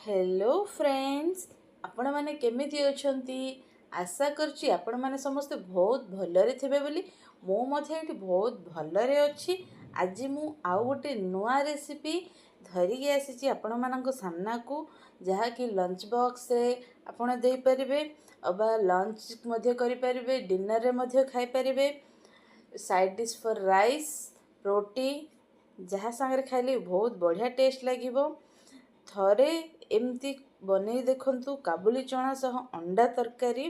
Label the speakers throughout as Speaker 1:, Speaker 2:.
Speaker 1: Hello friends, आपण माने केमिति अछंती। आशा करछि आपण माने समस्त बहुत भलरे थिबे बोली। मो मध्ये एठी बहुत भलरे अछि। आज मु आउ गोटे नुआ रेसिपी धरिकी आसीछि आपण मानक सामना को, जहा कि लंच बॉक्स रे आपण देई परिबे, अबा लंच मध्ये करि परिबे, डिनर रे मध्ये खाई परिबे। साइड डिश फॉर राइस, रोटी, जहा संगे खाइले बहुत बढ़िया टेस्ट लागिबो। थरे एमती बनै देखंतु काबुली चना सह अंडा तरकारी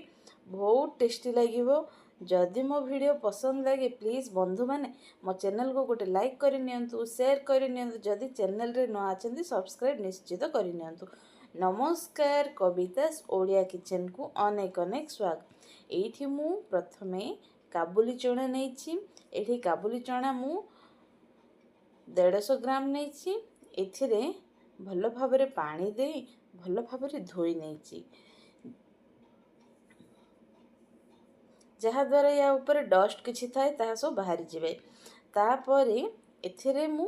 Speaker 1: बहुत टेस्टी लागिबो। जदि मो वीडियो पसंद लगे प्लीज बंधु माने मो चैनल को गोटे लाइक करि नियंतु, शेयर करि नियंतु। जदि चैनल रे न आछंती सब्सक्राइब निश्चित करि नियंतु। नमस्कार, कवितास ओडिया किचन को अनेक अनेक स्वागत। एठी मु प्रथमे काबुली चना नेछि। एठी काबुली चना मु 150 ग्राम नेछि। एथिरे भल भाबरे पानी दे भल भाबरे धोई नेछि, जहा द्वारा या ऊपर डस्ट किछि थाए ताहा सब बाहरी जिवे। तापरे एथिरे मु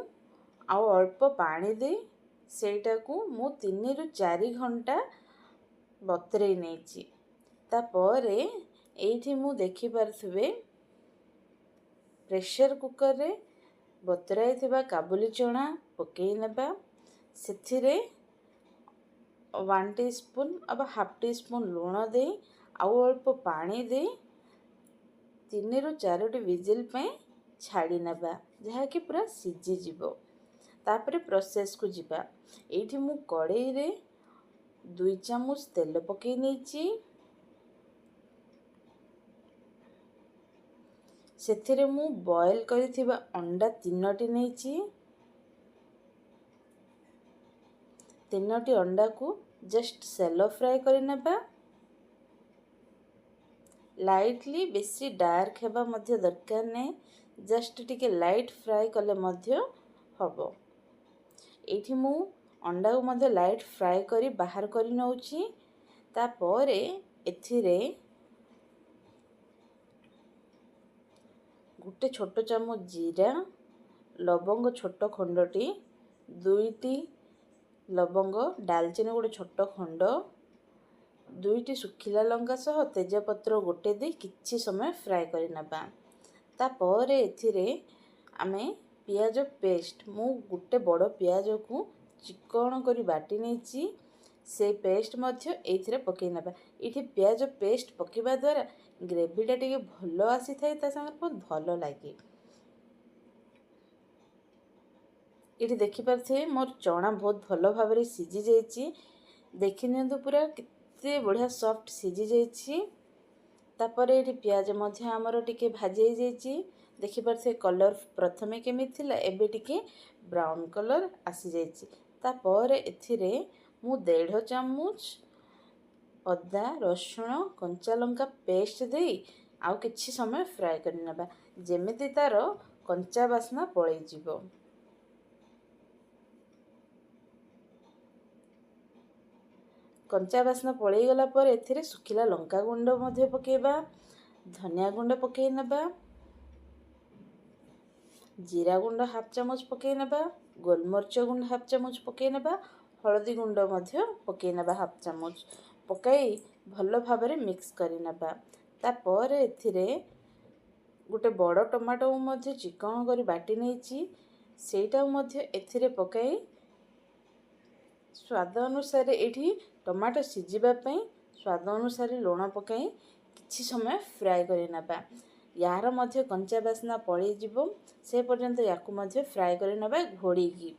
Speaker 1: आउ अल्प पानी दे सेटा को मु 3 रु 4 घंटा बतरे नेछि। तापरे एठी मु देखि परथुबे प्रेशर कुकर रे बतराई थिबा काबुली चना पकेई नेबा। सेथिरे 1 टीस्पून अब हाफ टीस्पून लूण दे आउ अल्प पानी दे 3 रु 4 विजिल पे छाड़ी नेबा, जहा कि पूरा सिझी जिवो। तापरे प्रोसेस को जिबा। एठी मु कड़ाई रे 2 चामच तेल पकेई नेछि। सेथिरे मु बॉयल करिथिबा अंडा 3टी नेछि। 3टी अंडा को जस्ट सेलो फ्राई करि नेबा। लाइटली बेसी डार्क हेबा मध्य दरकार नै, जस्ट टिके लाइट फ्राई कले मध्य हबो। एठी मु अंडा को मध्य लाइट फ्राई करी बाहर करि नउछि। तापरे एथिरे गुटे छोटो चामच जीरा, लवंग छोट खंडटी, 2टी लवंग, डालचीनी गोटे छोट खंड, 2टी सुखिला लंका सह तेजपत्र गोटे दे किछि समय फ्राई करि नबा। तापरे एथिरे आमे पियाज पेस्ट, मु गुटे बड़ पियाज को चिकन करी बाटी नेछि। से पेस्ट मध्य एथिरे पकेई नबा। इठी पियाज पेस्ट पकेबा द्वारा ग्रेवीटा टिके भलो आसी थाए, ता संगे बहुत भलो लागे। इठी देखि परथे मोर चना बहुत भलो भाबरे सिझी जाइछि। देखि नियंतु पूरा किते बढ़िया सॉफ्ट सिझी जाइछि। तापरे एठी पियाज मध्य हमरो टिके भाजी जाइछि। देखि परथे कलर प्रथमे केमि थिला, एबे टिके ब्राउन कलर आसी जाइछि। तापरे एथिरे मु 1.5 चामच अदा रसुण कंचा लंका पेस्ट दे आउ किछि समय फ्राई करि नबा, जेमिति तारो कंचा बासना पळै जिवो। कंचा बासना पळै गला पर एथिरे सुखिला लंका गुंड मध्ये पकेबा, धनिया गुंड पकेई नबा, जीरा गुंड हाफ चामच पकेई नबा, गोलमरच गुंड हाफ चामच पकेई नबा, हळदी गुंड मध्ये पकेई नबा हाफ चामच पकाई भलो भाबरे मिक्स करि नबा। तापर एथिरे गोटे बड़ टमाटो मध्ये चिकन करी बाटी नेछि, सेटा मध्ये एथिरे पकाई स्वाद अनुसार एठी टमाटो सिझिबा पई स्वाद अनुसार लूण पकाई किछि समय फ्राई करि नबा। यार मध्ये कंचा बासना पळै जिवो, से पर्यंत याकु मध्ये फ्राई करि नबा घोड़ी की।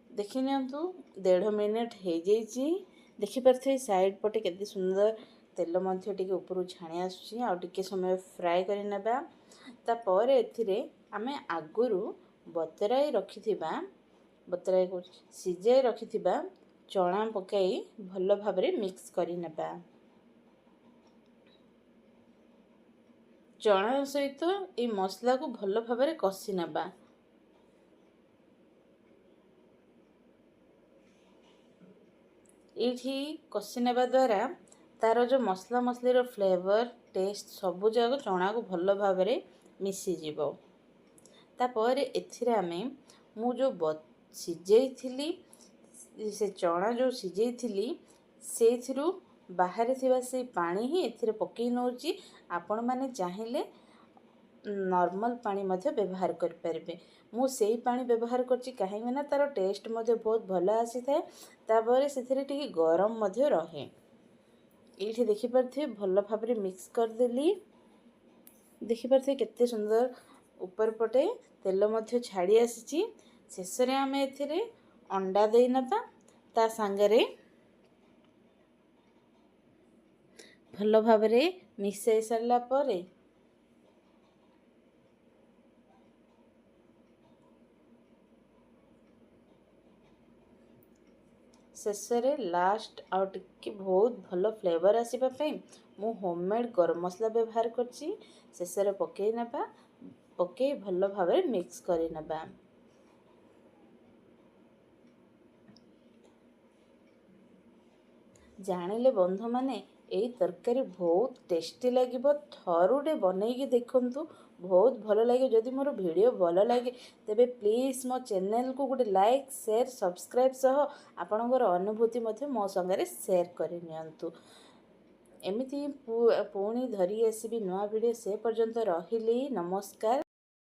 Speaker 1: देखि नियंतु 1.5 मिनिट हे जाइछि। देखि परथे साइड पटे केते सुंदर तेल मध्ये टिके ऊपर छाणी आसुछि। आ टिके समय फ्राई करि नबा। तापर एथिरे आमे आगुरु बतराई को सिझाई रखिथिबा चना पकाई भलो भाबरे मिक्स करि नबा। चना सहित ए मसला को भलो भाबरे कसी नबा। एठी कसी नेबा द्वारा तार जो मसला मसली रो फ्लेवर टेस्ट सबु जाक चना को भलो भाबरे मिसी जिवो। तापर एथिरे आमे मु जो सिझाई थिली से चना जो सिझेइथिली सेथिरु बाहर थिबा से पानी ही एथिरे पकई नउची। आपण माने चाहिले नॉर्मल पानी मध्य व्यवहार कर परिबे। मु सेई पानी व्यवहार करची काहेकि ना तार टेस्ट मध्य बहुत भलो आसी थाए। तापर सेथिरे टिके गरम मध्य रहे। एठी देखि परथे भलो भाबरे मिक्स कर देली। देखि परथे केते सुंदर ऊपर पटे तेल मध्य छाड़ी आसीची। शेषरे आमे एथिरे अंडा देई नबा। ता सांगरे भलो भाबरे मिक्स सरला परे शेषरे लास्ट आउ टिके बहुत भलो फ्लेवर आसीबा पई मु होममेड गरम मसला व्यवहार करची। शेषरे पकई नबा। पकई भलो भाबरे मिक्स करि नबा। जानिले बंधु माने एई तरकारी बहुत टेस्टी लागिबो। थरुडे बनैकी देखंतु बहुत भलो लागे। जदि मोर वीडियो भलो लागे तेबे प्लीज मो चैनल को गोटे लाइक शेयर सब्सक्राइब सह आपणकर अनुभूति मध्य मो संगे शेयर करि नियंतु। एमिति पुणी धरी आसीबी नुआ वीडियो। से पर्यंत रहिली। नमस्कार।